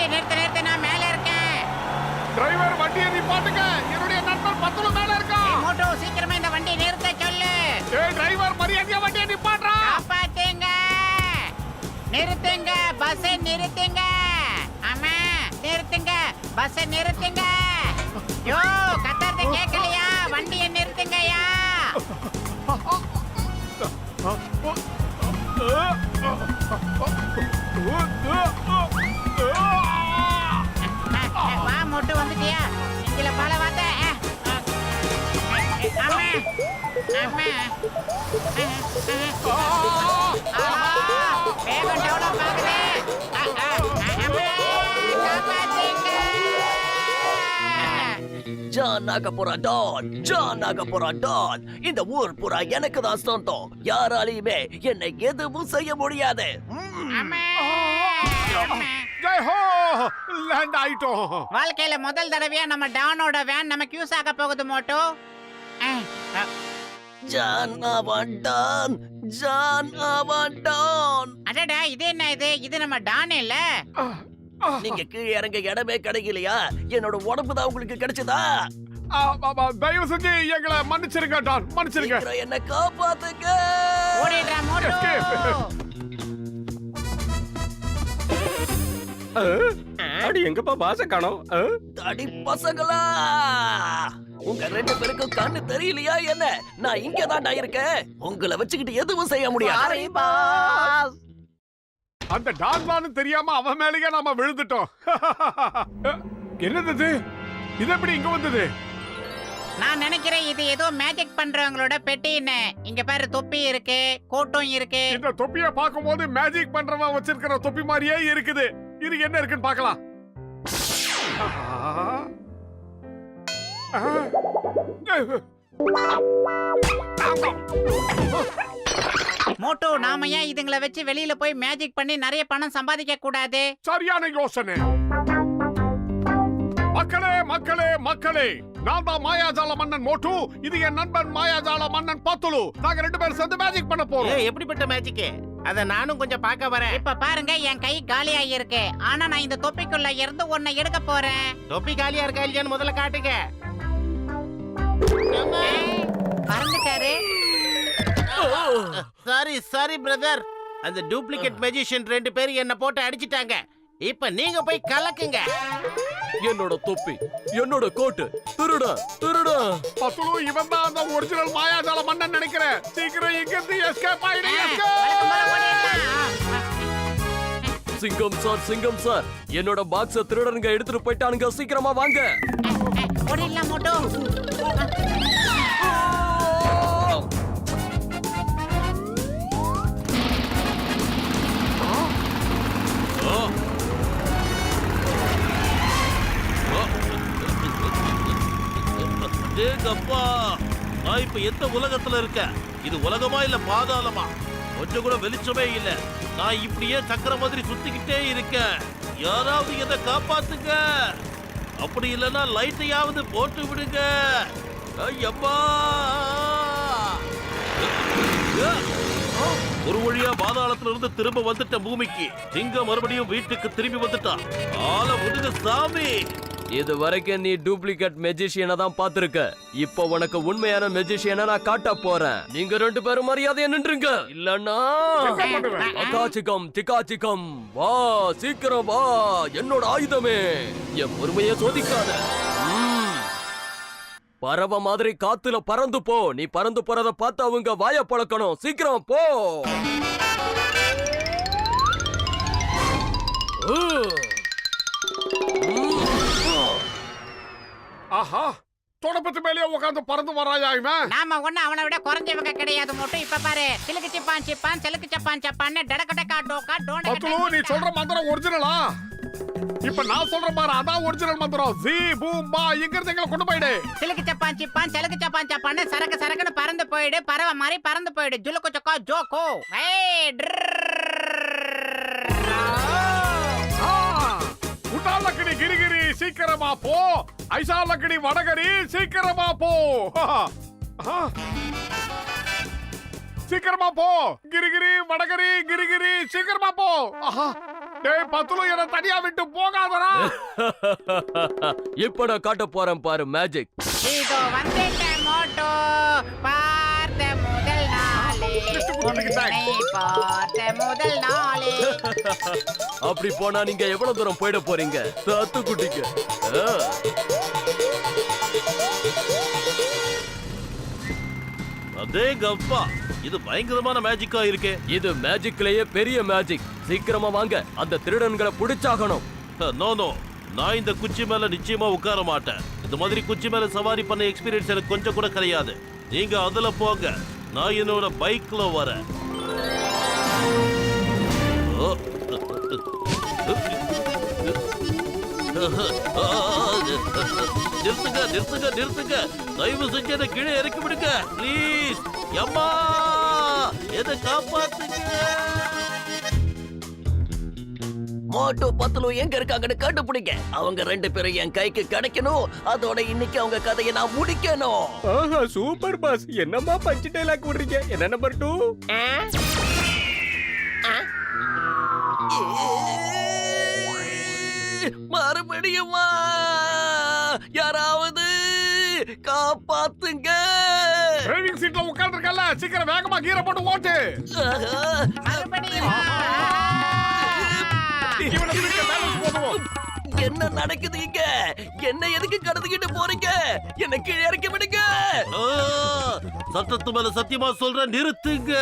வண்டி நிறுத்து, நான் மேல இருக்கேன். டிரைவர் வண்டியை நிப்பாட்டுங்க. என்னுடைய நண்பர் பத்துல மேல இருக்கான். மோட்டோ சீக்கிரமா இந்த வண்டி நிறுத்த சொல்லு. ஏய் டிரைவர் மரியாதையா வண்டியை நிப்பாட்றா. காப்பாத்துங்க. நிறுத்துங்க, பஸ் நிறுத்துங்க. ஆமா, நிறுத்துங்க, பஸ் நிறுத்துங்க. யோ, கத்தறது கேட்கலையா? வண்டியை நிறுத்துங்கயா. வா மோட்டு, வந்துட்டியா? இங்கல பால வாத்த. ஆமா ஆமா. வேகம் டவுன் ஆகுது. ஜான் நாகபுரா டான். இந்த ஊர் புறா எனக்கு தான் சொந்தம். யாராலையுமே என்னை எதுவும் செய்ய முடியாது. ஜெய் ஹோ, லேண்ட் ஆயிட்டோம். வாழ்க்கையில முதல் தடவையா நம்ம டானோட வேன் நமக்கு யூஸ் ஆக போகுது மோட்டோ. ஜான் ஆவான் டான். அடடா, இது என்ன இது நம்ம டான் இல்ல. நீங்க கீழே இறங்க இடமே கிடைக்கலையா? என்னோட உடம்பு தான் உங்களுக்கு கிடைச்சதா? தயவு செஞ்சு எங்களை மன்னிச்சிருங்க டான், மன்னிச்சிருங்க. என்ன காப்பாத்துங்க. ஓடிடுறா மோட்டோ. அடி எங்கப்பா பாச காணோம்? தடி பசங்களா, உங்க ரெண்டு பேருக்கும் கண்ணு தெரியலையா என்ன? நான் இங்க தான்டா இருக்கேன். உங்களை வச்சுக்கிட்டு எதுவும் செய்ய முடியாது. அந்த டான்லான்னு தெரியாம அவன் மேலேயே நாம விழுந்துட்டோம். என்னது இது எப்படி இங்க வந்தது? நான் நினைக்கிறேன் இது ஏதோ மேஜிக் பண்றவங்களோட பெட்டின்னு. இங்க பாரு, தொப்பி இருக்கு, கோட்டும் இருக்கு. இந்த தொப்பியை பார்க்கும்போது மேஜிக் பண்றவன் வச்சிருக்கிற தொப்பி மாதிரியே இருக்குது. இது என்ன இருக்குன்னு பார்க்கலாம். மோட்டோ, நாம ஏன் இதுங்களை வச்சு வெளியில போய் மேஜிக் பண்ணி நிறைய பணம் சம்பாதிக்க கூடாது? சரியான யோசனை. மக்களே, நான் தான் மாயாஜால மன்னன் மோட்டு. இது என் நண்பன் மாயாஜால மன்னன் பத்துலு. நாங்க ரெண்டு பேரும் சேர்ந்து மேஜிக் பண்ண போறோம். எப்படிப்பட்ட மேஜிக்? அத நானும் கொஞ்சம் பார்க்க வரேன். இப்ப பாருங்க, என் கை காலியா இருக்கு. ஆனா நான் இந்த தொப்பிக்குள்ள இருந்து ஒன்னை எடுக்க போறேன். தொப்பி காலியா இருக்கா இல்லையான்னு முதல்ல காட்டுங்க. பறந்துட்டாரு. Sorry brother. அந்த டூப்ளிகேட் மேஜிஷியன் ரெண்டு பேரும் என்ன போட்டு அடிச்சிட்டாங்க. இப்ப நீங்க போய் கலக்குங்க. என்னோட தொப்பி, என்னோட கோட்டு, திருடா. பத்துலு, இவன் தான் அந்த ஒரிஜினல் மாயாஜால மன்னன் நினைக்கிறேன். சீக்கிரம் இங்க இருந்து எஸ்கேப் ஆயிடு. சிங்கம் சார், என்னோட பாக்ஸ திருடனுங்க எடுத்துட்டு போயிட்டானுங்க. சீக்கிரமா வாங்க. ஓடிடலாம் மோட்டோ. அப்பா, நான் இப்ப எந்த உலகத்துல இருக்க? இது உலகமா இல்ல பாதாளமா? கொஞ்சம் கூட வெளிச்சமே இல்ல. நான் இப்படியே சக்கர மாதிரி சுத்திக்கிட்டே இருக்கேன். யாராவது என்ன காப்பாத்துங்க. அப்படி இல்லைன்னா லைட்டையாவது போட்டு விடுங்க. ஐயப்பா, ஒரு வழியா பாதாளத்துல இருந்து திரும்ப வந்துட்ட பூமிக்கு. சிங்கம் மறுபடியும் வீட்டுக்கு திரும்பி வந்துட்டான். ஆள விடுங்க சாமி. இது வரைக்கும் நீ டூப்ளிகேட் மெஜிஷியனை தான் பாத்துருக்க. இப்போ உனக்கு உண்மையான மெஜிஷியனை நான் காட்ட போறேன். நீங்க ரெண்டு பேரும் மரியாதையா நின்றுங்க. இல்லன்னா சிக்காச்சிக்கம் வா, சீக்கிரம் வா. என்னோட ஆயுதமே, என் பொறுமையை சோதிக்காத. பறவை மாதிரி காத்துல பறந்து போ. நீ பறந்து போறத பார்த்து அவங்க வாய பழக்கணும். சீக்கிரம் போ. ஆஹா, தொடப்பத்து மேலே உட்கார்ந்து பறந்து வராயா இவன்? நாம ஒண்ணு அவனை விட குறைஞ்சவங்க கிடையாது மோட்டோ. இப்ப பாரு, சிலுக்கு சிப்பான் செலுக்கு சப்பான்னு டடகடக்கா டோக்கா பத்துலு, நீ சொல்ற மந்திரம் ஒரிஜினலா? இப்ப நான் சொல்ற பாரு, அதான் ஒரிஜினல் மந்திரம். ஜீ பூம் பா, இங்க இருந்து எங்களை கொண்டு போயிடு. சிலுக்கு சப்பான் செலுக்கு சப்பான்னு சரக்குன்னு பறந்து போயிடு. பறவை மாதிரி பறந்து போயிடு. ஜுலுக்கு சொக்கோ ஜோக்கோ. உட்டாலக்கடி கிரிகிரி சீக்கிரமா போ. ஐசாலக்கடி வடகரி சீக்கிரமா போ. சீக்கிரமா போ. கிரிகிரி வடகரி கிரிகிரி சீக்கிரமா போ. டேய் பத்துலு என்ன தனியா விட்டு போகாதடா. இப்ப நான் காட்ட போறேன் பாரு மேஜிக். இதோ வந்துட்டேன் மோட்டு, பார்த்த முதல் நாளே, உன்னை பார்த்த முதல் நாளே. அப்படி போனா நீங்க எவ்வளவு தூரம் போயிட போறீங்க தத்து குட்டிக்கு? அதே கப்பா, இது பயங்கரமான மேஜிக்கா இருக்கே. இது மேஜிக்லயே பெரிய மேஜிக். சீக்கிரமா வாங்க, அந்த திருடன்களை புடிச்சாகணும். நோ நோ, நான் இந்த குச்சி மேல நிச்சயமா உட்கார மாட்டேன். இந்த மாதிரி குச்சி மேல சவாரி பண்ண எக்ஸ்பீரியன்ஸ் எனக்கு கொஞ்சம் கூட கிடையாது. நீங்க அதுல போங்க, நான் என்னோட பைக்ல வரேன். நிறுத்துங்க நிறுத்துங்க நிறுத்துங்க, தயவு செஞ்சு என்ன கீழே இறக்கி விடுங்க ப்ளீஸ். அம்மா என்ன காப்பாத்துங்க. மோட்டு பத்துலு எங்க இருக்காங்கன்னு கண்டுபிடிங்க. அவங்க 2 பேரும் என் கைக்கு கிடைக்கணும். அதோட இன்னைக்கு அவங்க கதையை நான் முடிக்கணும். ஆஹா சூப்பர் பாஸ். என்னம்மா பஞ்ச் டைலாக் விடுறீங்க? என்ன நம்பர் 2? மறுபடியுமா? யாராவது காப்பாத்துங்க. டிரைவிங் சீட்ல உட்கார்ந்திருக்கல, சீக்கிரம் வேகமா கீரை போட்டு ஓட்டு. மறுபடியும் இவனை தூக்கி பேலன்ஸ் போடுவோம். என்ன நடக்குது இங்க? என்ன எதுக்கு கடத்திக்கிட்டு போறீங்க? என்ன கீழே இறக்கி விடுங்க. சட்டத்து மேல சத்தியமா சொல்றேன், நிறுத்துங்க.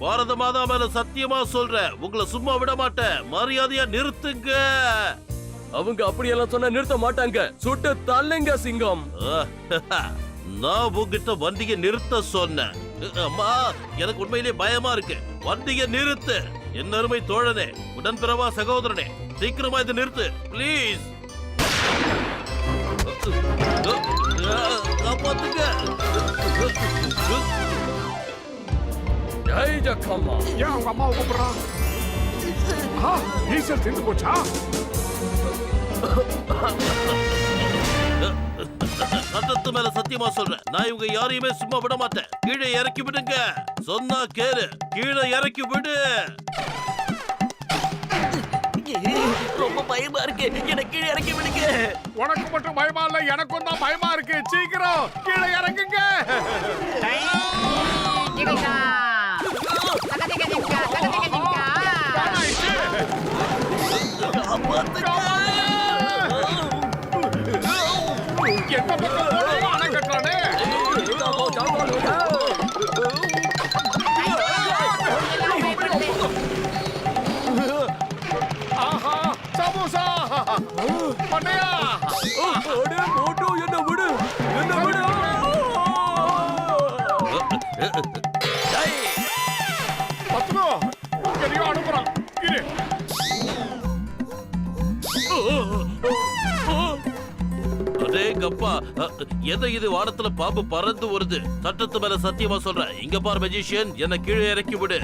பாரத மாதா மேல சத்தியமா சொல்றேன், உங்களை சும்மா விட மாட்டேன். மரியாதையா நிறுத்துங்க. அவங்க அப்படியெல்லாம் சொன்னா நிறுத்த மாட்டாங்க. சுட்டு தள்ளுங்க சிங்கம். நான் உங்ககிட்ட வண்டியை நிறுத்த சொன்னேன். அம்மா, எனக்கு உண்மையிலேயே பயமா இருக்கு. வண்டியை நிறுத்து. என் அருமை தோழனே, உடன்பிறவா சகோதரனே, சீக்கிரமா இதை நிறுத்து ப்ளீஸ். காப்பாத்துங்க. ஜெய் ஜக்கம்மா. ஏன் அவங்க அம்மாவை கூப்பிடுறான்? டீசல் தீர்ந்து போச்சா? சட்டத்து மேல சத்தியமா சொல்றேன், நான் இவங்க யாரையுமே சும்மா விட மாட்டேன். கீழே இறக்கி விடுங்க. சொன்னா கேளு, கீழே இறக்கி விடு. ரொம்ப பயமா இருக்கு. என்ன கீழே இறக்கி விடுங்க. உனக்கு மட்டும் பயமா இல்ல, எனக்கும் தான் பயமா இருக்கு. சீக்கிரம் கீழே இறங்குங்க. என்ன பக்கம் போனாலும் அணை கட்டுறானே. ஆஹா, சமோசா பண்ணையா. மோட்டோ என்ன விடு, என்ன விடு. பத்துலோ எதையோ அனுப்புறான். இரு. அதே கப்பா, எதை இது வானத்துல பாம்பு பறந்து வருது. சட்டத்து மேல சத்தியமா சொல்றேன், இங்க பார் மெஜிஷியன், என்ன கீழே இறக்கி விடு.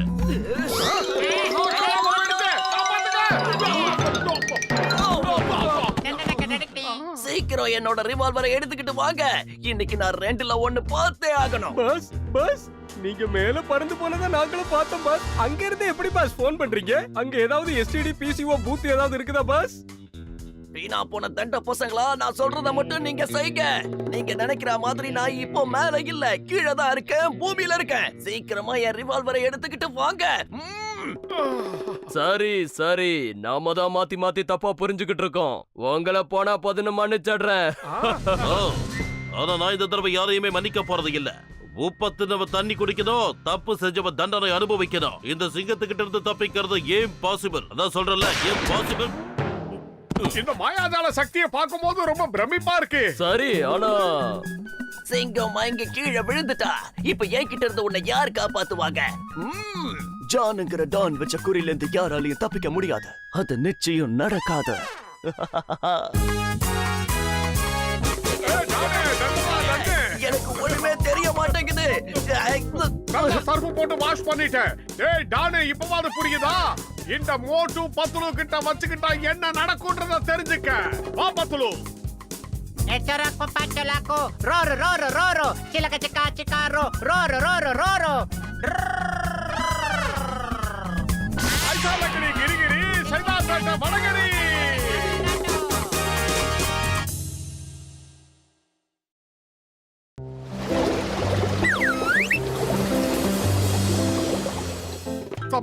சீக்கிரம் என்னோட ரிவால்வரை எடுத்துக்கிட்டு வாங்க. இன்னைக்கு நான் 2ல 1 பார்த்தே ஆகணும். பாஸ் பாஸ், நீங்க மேல பறந்து போனதை நாங்களும் பார்த்தோம் பாஸ். அங்க இருந்து எப்படி பாஸ் போன் பண்றீங்க? அங்க ஏதாவது எஸ்டிடி பிசிஓ பூத் ஏதாவது இருக்குதா பாஸ்? வீணா போன தண்ட பசங்களா, நான் சொல்றத மட்டும் நீங்க செய்யுங்க. நீங்க நினைக்கிற மாதிரி நான் இப்போ மேல இல்ல, கீழே தான் இருக்கேன், பூமியில இருக்கேன். சீக்கிரமா என் ரிவால்வரை எடுத்துக்கிட்டு வாங்க. சரி சரி, நாம தான் மாத்தி மாத்தி தப்பா புரிஞ்சுக்கிட்டு இருக்கோம். உங்களை போனா போதுன்னு மன்னிச்சிடுறேன். ஆனா நான் இந்த தடவை யாரையுமே மன்னிக்க போறது இல்ல. உப்பத்தினவ தண்ணி குடிக்கணும், தப்பு செஞ்சவ தண்டனை அனுபவிக்கணும். இந்த சிங்கத்துக்கிட்ட இருந்து தப்பிக்கிறது ஏன் பாசிபிள்? அதான் சொல்றல, ஏன் பாசிபிள்? இந்த மாயாஜால சக்தியை பார்க்கும்போது ரொம்ப பிரமிப்பா இருக்கு. சரி, ஆனா சிங்கம் மயங்கி கீழே விழுந்துட்டா. இப்ப என்கிட்ட இருந்து உன்னை யார் காப்பாத்துவாங்க? ஜானுங்கிற டான் வச்ச குறில இருந்து யாராலையும் தப்பிக்க முடியாது. அது நிச்சயம் நடக்காது. எனக்கு ஒண்ணுமே தெரிய மாட்டேங்குது. சர்ஃப் போட்டு வாஷ் பண்ணிட்டேன். ஏய் டானே, இப்பவாது புரியுதா? இந்த மோட்டு பத்துலு கிட்ட வச்சுக்கிட்டா என்ன நடக்கும்ன்றத தெரிஞ்சுக்க. வா பத்துலு. எச்சராக்கு பச்சலாக்கு ரோரு ரோரு ரோரு சிலக சிக்கா சிக்காரு ரோரு ரோரு ரோரு. ஐசா லக்கடி கிரிகிரி சைதா சட்ட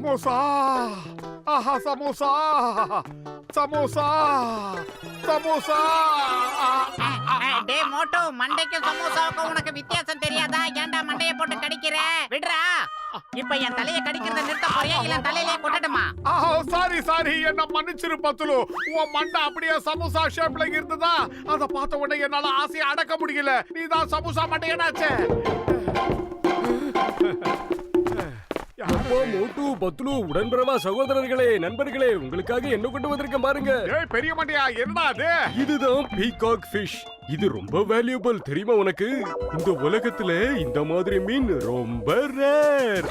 சமோசா ஆஹா சமோசா சமோசா சமோசா டே மோட்டு, மண்டைக்கும் சமோசாவுக்கும் உனக்கு வித்தியாசம் தெரியாதா? ஏன்டா மண்டைய போட்டு கடிக்கிற? விடுறா. இப்ப என் தலையை கடிக்கிறத நிறுத்த போறியா இல்ல தலையிலே கொட்டட்டுமா? சாரி சாரி, என்ன மன்னிச்சிரு பத்துலு. உன் மண்டை அப்படியே சமோசா ஷேப்ல இருந்ததா? அத பார்த்த உடனே என்னால ஆசையை அடக்க முடியல. நீதான் சமோசா மண்டை என்னாச்சு? அப்போ மோட்டு பத்லு உடன்பிறவா சகோதரர்களே நண்பர்களே, உங்களுக்காக என்ன கொண்டு வந்திருக்கேன் பாருங்க. ஏய் பெரிய மண்டையா, என்னடா அது? இதுதான் பீகாக் ஃபிஷ். இது ரொம்ப வேல்யூபிள் தெரியுமா உனக்கு? இந்த உலகத்துல இந்த மாதிரி மீன் ரொம்ப ரேர்.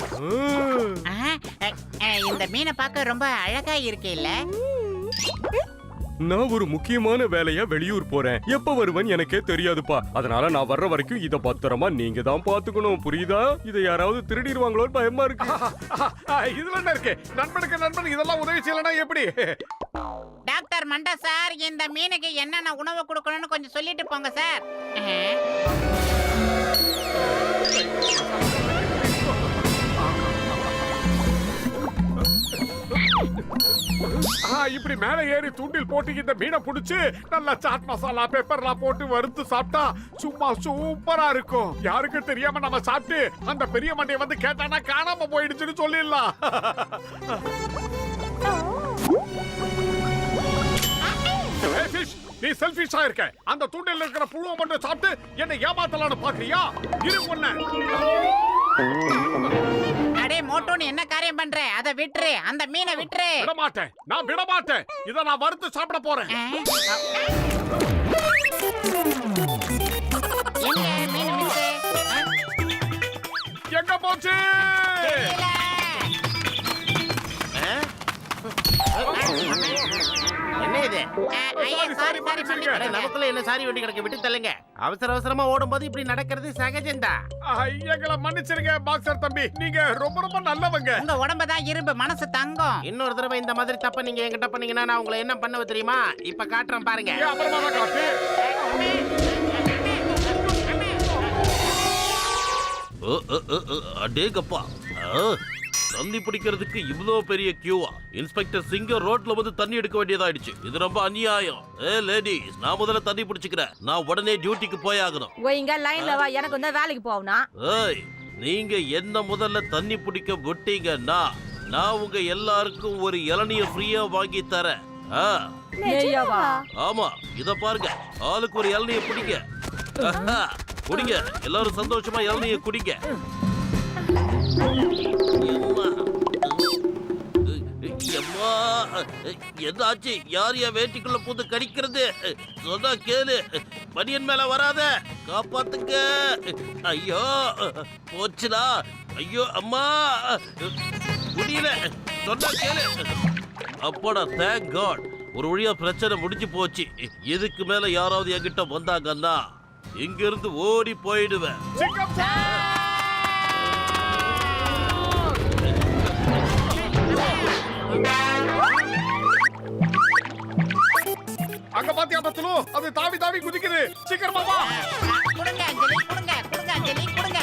இந்த மீனை பார்க்க ரொம்ப அழகா இருக்கு இல்ல? நான் ஒரு முக்கியமான வேலையா வெளியூர் போறேன். எப்ப வருவேன் எனக்கே தெரியாதுப்பா. அதனால நான் வர்ற வரைக்கும் இத பத்திரமா நீங்க தான் பாத்துக்கணும், புரியுதா? இதை யாராவது திருடிடுவாங்களோன்னு பயமா இருக்கு. இதுல என்ன இருக்கு? நண்பனுக்கு நண்பன் இதெல்லாம் உதவி செய்யலனா எப்படி? டாக்டர் மண்டா சார், இந்த மீனுக்கு என்னென்ன உணவு கொடுக்கணும்னு கொஞ்சம் சொல்லிட்டு போங்க சார். இப்படி மேல ஏறி தூண்டில் போட்டு இந்த மீனை புடிச்சு நல்லா சாட் மசாலா பெப்பர்லாம் போட்டு வறுத்து சாப்பிட்டா சும்மா சூப்பரா இருக்கும். யாருக்கும் தெரியாம நம்ம சாப்பிட்டு அந்த பெரிய மண்டையை வந்து கேட்டானா காணாம போயிடுச்சுன்னு சொல்லிடலாம். நீ செல்ஃபிஷா இருக்க. அந்த தூண்டில் இருக்கிற புழுவை மட்டும் சாப்பிட்டு என்ன ஏமாத்தலாம்னு பாக்குறியா? இரு ஒண்ணு. அடே மோட்டோன்னு என்ன காரியம் பண்ற? அத விட்டுரு, அந்த மீனை விட்டுரு. விட மாட்டேன், நான் விட மாட்டேன். இத நான் வறுத்து சாப்பிட போறேன். எங்க மீன் மிஸ்? எங்க போச்சு? என்ன இது? சாரி அட, நமக்குள்ள என்ன சாரி வேண்டி கிடக்க, விட்டு தள்ளுங்க. அவசர அவசரமா ஓடும்போது இப்படி நடக்கிறது சகஜம்தான். எங்களை மன்னிச்சிருங்க பாக்ஸர் தம்பி, நீங்க ரொம்ப ரொம்ப நல்லவங்க. உங்க உடம்பு தான் இரும்பு, மனசு தங்கம். இன்னொரு தடவை இந்த மாதிரி தப்ப நீங்க என்கிட்ட பண்ணீங்கன்னா நான் உங்களை என்ன பண்ணுவ தெரியுமா? இப்ப காட்டுறேன் பாருங்க. ஏன் அப்புறமா தான் காட்டு. அடேங்கப்பா, தண்ணி பிடிக்கிறதுக்கு இவ்வளோ பெரிய கியூவா? இன்ஸ்பெக்டர் சிங்கர் ரோட்ல வந்து தண்ணி எடுக்க வேண்டியதாயிடுச்சு. இது ரொம்ப அநியாயம். லேடிஸ், நான் முதல்ல தண்ணி பிடிச்சுக்கிறேன். நான் உடனே டியூட்டிக்கு போய் ஆகணும். இங்க லைன்ல வா, எனக்கு வந்து வேலைக்கு போகணும். ஏய், நீங்க என்ன முதல்ல தண்ணி பிடிக்க விட்டீங்கன்னா நான் உங்க எல்லாருக்கும் ஒரு இளநிய ஃப்ரீயா வாங்கி தரேன். நிஜமாவா? ஆமா, இத பாருங்க. ஆளுக்கு ஒரு இளநிய பிடிங்க. குடிங்க, எல்லாரும் சந்தோஷமா இளநிய குடிங்க. எதாச்சு? யார் யா வேட்டிக்குள்ள பூந்து கடிக்கிறது? சொன்னா கேளு. பனியன் மேல வராத, காப்பாத்துங்க. ஐயோ போச்சுடா. ஐயோ அம்மா, முடியல. சொன்னா கேளு. அப்போடா, தேங்க் காட், ஒரு வழியா பிரச்சனை முடிஞ்சு போச்சு. இதுக்கு மேல யாராவது என்கிட்ட வந்தாங்கன்னா இங்க இருந்து ஓடி போயிடுவேன். அங்க பாத்தியா பத்துலு? அது தாவி தாவி குதிக்குது. சீக்கிரமா வா. கொடுங்க அஞ்சலி, கொடுங்க அஞ்சலி, கொடுங்க.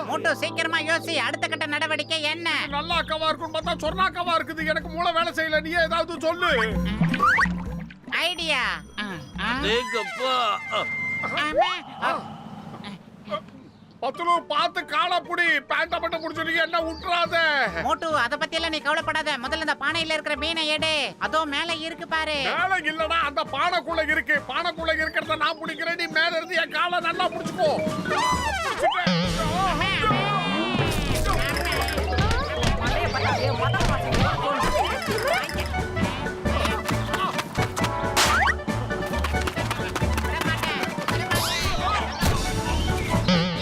மோட்டோ சீக்கிரமா யோசி, அடுத்த கட்ட நடவடிக்கை என்ன? நல்ல அக்காவா இருக்கும் பார்த்தா சொர்ணாக்காவா இருக்குது. எனக்கு மூளை வேலை செய்யல. நீ ஏதாவது சொல்லு. ஐடியா. தேங்கப்பா. பத்துலு பார்த்து காலப்புடி. பேண்ட மட்டும் முடிச்சு என்ன விட்டுறாத. மோட்டு, அத பத்தி எல்லாம் நீ கவலைப்படாத. முதல்ல இந்த பானையில இருக்கிற மீனை எடு. அதோ மேல இருக்கு பாரு. மேல இல்லடா, அந்த பானைக்குள்ள இருக்கு. பானைக்குள்ள இருக்கிறத நான் பிடிக்கிறேன். நீ மேல இருந்து என் காலை நல்லா பிடிச்சுக்கோ.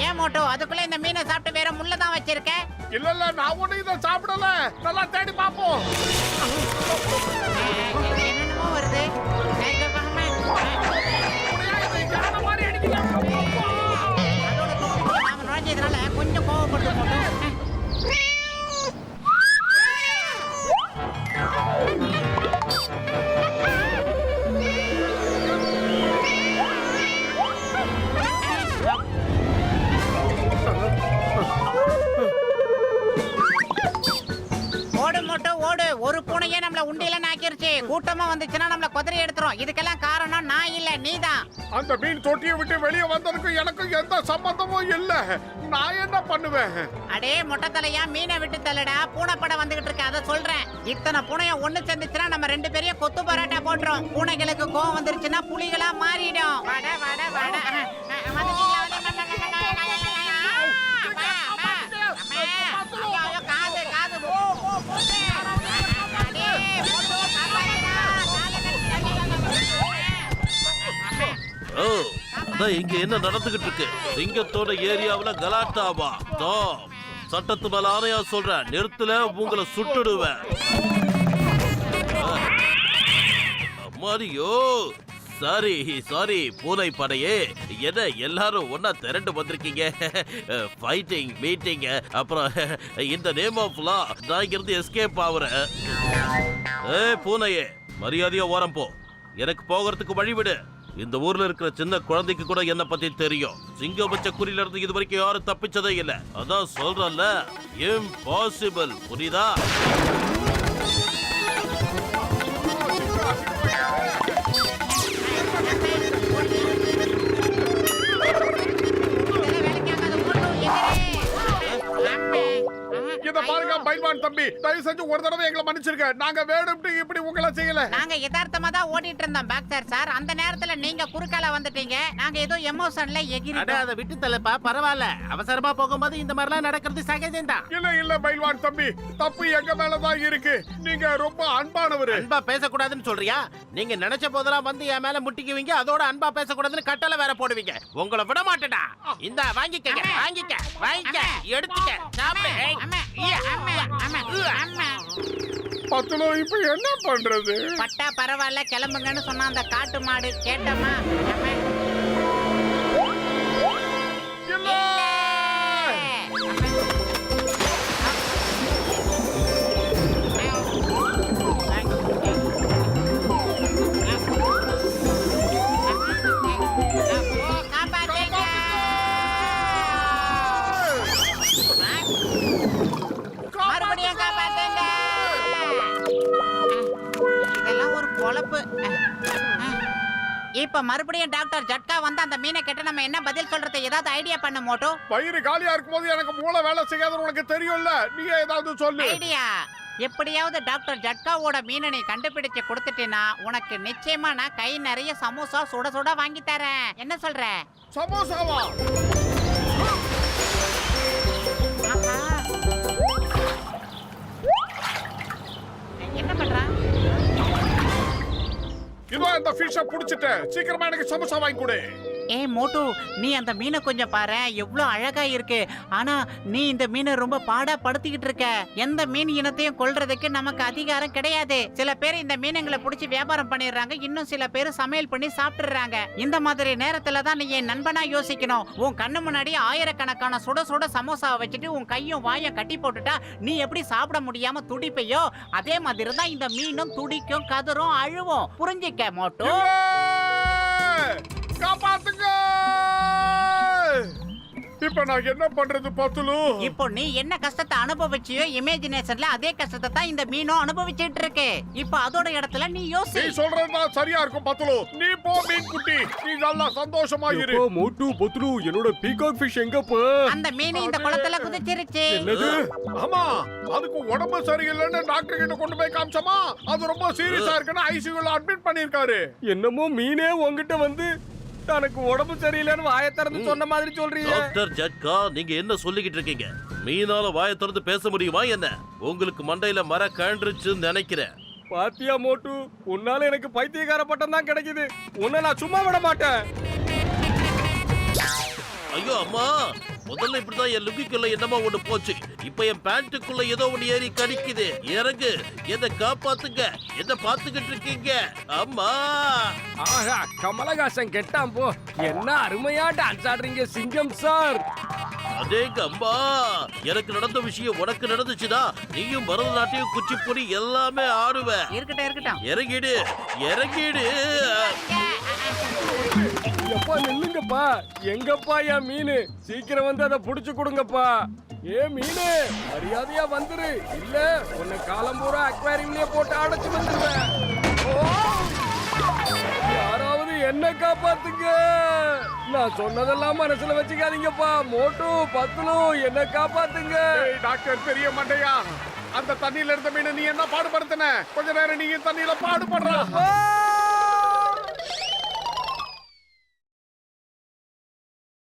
ஏன் மோட்டோ, அதுக்குள்ள இந்த மீனை சாப்பிட்டு வேற முள்ள தான் வச்சிருக்க? இல்ல நான் ஒண்ணு இதை சாப்பிடல. நல்லா தேடி பாப்போம். என்னென்னமோ வருது. நாம நுழைஞ்சதுனால கொஞ்சம் கோவப்படுது மோட்டோ. கூட்டமா வந்துச்சுன்னா நம்மள குதிரை எடுத்துரும். இதுக்கெல்லாம் காரணம் நான் இல்ல, நீதான். அந்த மீன் தொட்டியை விட்டு வெளியே வந்ததுக்கும் எனக்கும் எந்த சம்பந்தமும் இல்ல. நான் என்ன பண்ணுவேன்? அடே மொட்டை தலையா, மீனை விட்டு தள்ளடா. பூனை படம் வந்துகிட்டு இருக்கு, அதை சொல்றேன். இத்தனை பூனைய ஒண்ணு சேர்ந்துச்சுன்னா நம்ம 2 பேரையும் கொத்து பரோட்டா போட்டுரும். பூனைகளுக்கு கோவம் வந்துருச்சுன்னா புலிகளா மாறிடும். வட வட வட வந்துட்டீங்களா? காது காது ஓ ஓ போடு. அடே மோட்டு காப்பாத்துடா. ஓ அதான் இங்க என்ன நடந்துகிட்டு இருக்கு? சிங்கத்தோட ஏரியாவுல கலாட்டாவா? சட்டத்து மேல ஆணையா சொல்றேன், நிறுத்தல உங்களை சுட்டுடுவேன். அம்மாடியோ, சாரி சாரி பூனை படையே, என்ன எல்லாரும் ஒன்னா திரண்டு வந்திருக்கீங்க? ஃபைட்டிங் மீட்டிங், அப்புறம் இந்த நேம் ஆஃப் லா நான் இங்கிருந்து எஸ்கேப் ஆகுறேன். பூனையே, மரியாதையா ஓரம் போ, எனக்கு போகிறதுக்கு வழிவிடு. இந்த ஊர்ல இருக்கிற சின்ன குழந்தைக்கு கூட என்ன பத்தி தெரியும். சிங்கம் வச்ச குறியில இருந்து இது வரைக்கும் யாரும் தப்பிச்சதே இல்ல. அதான் சொல்றேன்ல, இம்பாசிபிள். புரியுதா? இத பாருங்க பைல்வான் தம்பி, தயவு செஞ்சு ஒரு தடவை எங்களை மன்னிச்சிருக்க. நாங்க வேணும்ட்டு இப்படி உங்களை செய்யல. நாங்க யதார்த்தமா தான் ஓடிட்டு இருந்தோம் பாக்ஸர் சார். அந்த நேரத்துல நீங்க குறுக்கால வந்துட்டீங்க. நாங்க ஏதோ எமோஷன்ல எகிரிட்டோம். அதை விட்டு தள்ளப்பா, பரவாயில்ல. அவசரமா போகும்போது இந்த மாதிரிலாம் நடக்கிறது சகஜம்தான். இல்ல இல்ல பைல்வான் தம்பி, தப்பு எங்க மேலதான் இருக்கு. நீங்க ரொம்ப அன்பானவரு. அன்பா பேசக்கூடாதுன்னு சொல்றியா? நீங்க நினைச்ச போதெல்லாம் வந்து என் மேல முட்டிக்குவீங்க, அதோட அன்பா பேசக்கூடாதுன்னு கட்டளை வேற போடுவீங்க. உங்களை விட மாட்டேடா. இந்த வாங்கிக்க வாங்கிக்க வாங்கிக்க, எடுத்துக்க, சாப்பிடு. பத்துலோ இப்ப என்ன பண்றது? பட்டா பரவாயில்ல, கிளம்புங்கன்னு சொன்னா அந்த காட்டு மாடு கேட்டமா? இல்ல மறுபடியும் காப்பாத்துங்க. இதெல்லாம் ஒரு பொழப்பு. இப்ப மறுபடியும் டாக்டர் ஜட்கா வந்து அந்த மீனை கிட்ட நம்ம என்ன பதில் சொல்றது? ஏதாவது ஐடியா பண்ண மோட்டோ. வயிறு காலியா இருக்கும்போது எனக்கு மூளை வேலை செய்யாதுன்னு உனக்கு தெரியும்ல. நீ ஏதாவது சொல்லு. ஐடியா எப்படியாவது டாக்டர் ஜட்காவோட மீனை நீ கண்டுபிடிச்சு கொடுத்துட்டேன்னா உனக்கு நிச்சயமா நான் கை நிறைய சமோசா சுட சுட வாங்கி தரேன். என்ன சொல்ற? சமோசாவா? என்ன பண்றா? இதோ இந்த ஃபிஷ்ஷை புடிச்சிட்டேன். சீக்கிரமா எனக்கு சமோசா வாங்கி கொடு. ஏய் மோட்டு, நீ அந்த மீனை கொஞ்சம் பாரு, எவ்வளவு அழகா இருக்கு. ஆனா நீ இந்த மீனை ரொம்ப பாடா படுத்திக்கிட்டு இருக்க. எந்த மீன் இனத்தையும் கொல்றதுக்கு நமக்கு அதிகாரம் கிடையாது. சில பேர் இந்த மீனுங்களை புடிச்சு வியாபாரம் பண்ணிடுறாங்க, இன்னும் சில பேர் சமையல் பண்ணி சாப்பிட்டுறாங்க. இந்த மாதிரி நேரத்துல தான் நீ என் நண்பனா யோசிக்கணும். உன் கண்ணு முன்னாடி ஆயிரக்கணக்கான சுட சுட சமோசாவை வச்சுட்டு உன் கையும் வாயும் கட்டி போட்டுட்டா நீ எப்படி சாப்பிட முடியாம துடிப்பையோ அதே மாதிரி தான் இந்த மீனும் துடிக்கும், கதரும், அழுவும். புரிஞ்சிக்க மோட்டு. காப்பாத்துங்க. இப்ப நான் என்ன பண்றது பத்துலு? இப்போ நீ என்ன கஷ்டத்தை அனுபவிச்சியோ இமேஜினேஷன்ல அதே கஷ்டத்தை தான் இந்த மீனும் அனுபவிச்சிட்டு இருக்கு. இப்போ அதோட இடத்துல நீ யோசி. நீ சொல்றதுதான் சரியா இருக்கும் பத்துலு. நீ போ மீன் குட்டி, நீ நல்லா சந்தோஷமா இரு. எப்பா மோட்டு பத்துலு, என்னோட பீகாக் ஃபிஷ் எங்கப்பா? அந்த மீன் இந்த குளத்துல குதிச்சிருச்சு. என்னது? ஆமா, அதுக்கு உடம்பு சரியில்லைன்னு டாக்டர் கிட்ட கொண்டு போய் காமிச்சோமா, அது ரொம்ப சீரியஸா இருக்குன்னு ஐசியூல அட்மிட் பண்ணிருக்காரு. என்னமோ மீனே உங்ககிட்ட வந்து தனக்கு உடம்பு சரியில்லைன்னு வாயை திறந்து சொன்ன மாதிரி சொல்றீங்க. டாக்டர் ஜட்கா, நீங்க என்ன சொல்லிக்கிட்டு இருக்கீங்க? மீனால வாயை திறந்து பேச முடியுமா என்ன? உங்களுக்கு மண்டையில மர கழன்றுச்சுன்னு நினைக்கிறேன். பாத்தியா மோட்டு, உன்னால எனக்கு பைத்தியக்கார பட்டம் தான் கிடைக்குது. உன்னை நான் சும்மா விட மாட்டேன். ஐயோ அம்மா, முதல்ல இப்படிதான் என் லுங்கிக்குள்ள என்னமோ ஒண்ணு போச்சு. இப்ப என் பேண்ட்டுக்குள்ள ஏதோ ஒண்ணு ஏறி கடிக்குது. இறங்கு, என்ன காப்பாத்துங்க. என்ன பாத்துக்கிட்டு இருக்கீங்க? அம்மா. ஆஹா, கமலஹாசன் கெட்டாம் போ. என்ன அருமையா டான்ஸ் ஆடுறீங்க சிங்கம் சார். அதேங்க அம்மா, எனக்கு நடந்த விஷயம் உனக்கு நடந்துச்சுன்னா நீயும் பரதநாட்டியம், குச்சிப்புடி எல்லாமே ஆடுவ. இருக்கட்டும் இருக்கட்டும். இறங்கிடு இறங்கிடு. எப்பா நில்லுங்கப்பா. எங்கப்பா என் மீனு? சீக்கிரம் வந்து அதை புடிச்சு கொடுங்கப்பா. ஏ மீனு, மரியாதையா வந்துரு. இல்ல உன்னை காலம் பூரா அக்வாரியம்லயே போட்டு அடைச்சு வந்துருவேன். ஓ என்ன காப்பாத்துங்க. நான் சொன்னதெல்லாம் மனசுல வச்சுக்காதீங்கப்பா. மோட்டு பத்துலு என்ன காப்பாத்துங்க. ஏய், டாக்டர் பெரிய மண்டையா, அந்த தண்ணியில இருந்த மீனை நீ என்ன பாடுபடுத்தின? கொஞ்ச நேரம் நீங்க தண்ணியில பாடுபடுறா.